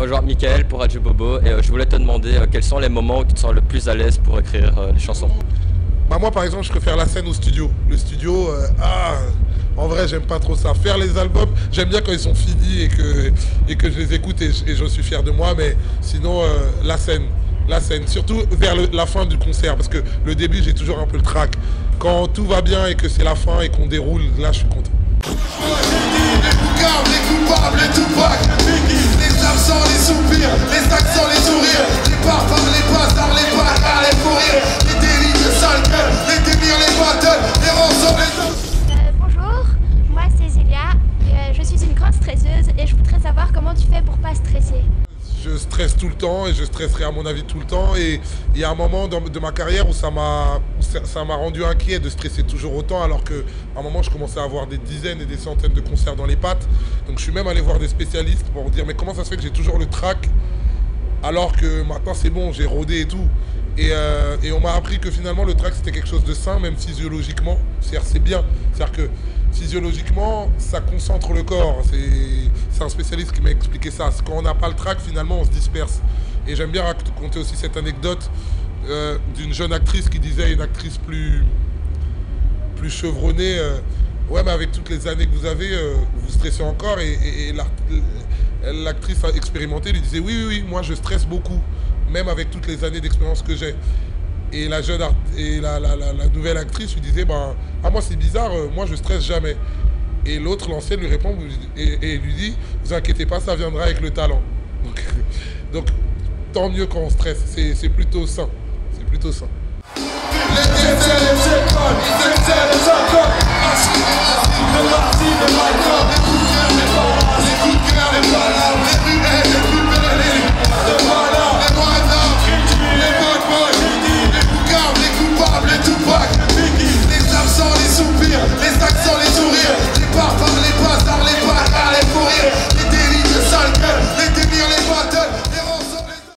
Bonjour, Michael pour Radio Bobo, et je voulais te demander quels sont les moments où tu te sens le plus à l'aise pour écrire les chansons. Bah moi par exemple je préfère la scène au studio. Le studio, en vrai j'aime pas trop ça. Faire les albums, j'aime bien quand ils sont finis et que je les écoute et je suis fier de moi, mais sinon la scène, surtout vers la fin du concert, parce que le début j'ai toujours un peu le trac. Quand tout va bien et que c'est la fin et qu'on déroule, là je suis content. Les boucaves, les coupables, les Tupac, les absents, les soupirs, les accents, les sourires, les barbares, les bazars, les bagarres, les fous rires, les délits, les sales gueules, les délires, les battles, les rançons, les... Bonjour, moi c'est Zélia, je suis une grande stresseuse et je voudrais savoir comment tu fais pour pas stresser. Je stresse tout le temps et je stresserai à mon avis tout le temps, et il y a un moment de ma carrière où ça m'a rendu inquiet de stresser toujours autant, alors qu'à un moment je commençais à avoir des dizaines et des centaines de concerts dans les pattes. Donc je suis même allé voir des spécialistes pour dire mais comment ça se fait que j'ai toujours le trac alors que maintenant c'est bon, j'ai rodé et tout. Et on m'a appris que finalement le trac c'était quelque chose de sain, même physiologiquement. C'est bien, c'est-à-dire que physiologiquement ça concentre le corps. C'est un spécialiste qui m'a expliqué ça. Quand on n'a pas le trac, finalement on se disperse. Et j'aime bien raconter aussi cette anecdote d'une jeune actrice qui disait, une actrice plus chevronnée, ouais mais avec toutes les années que vous avez, vous stressez encore, et l'actrice expérimentée lui disait oui, moi je stresse beaucoup, même avec toutes les années d'expérience que j'ai. Et la nouvelle actrice lui disait moi c'est bizarre, moi je stresse jamais. Et l'autre, l'ancienne, lui répond et lui dit vous inquiétez pas, ça viendra avec le talent. Donc tant mieux quand on stresse, c'est plutôt sain. C'est plutôt sain. Les décès, les écoles, les excès, les alcools, les parties, les balcons, les coups de cœur, les paroles, les coups de cœur, les palabres, les ruelles.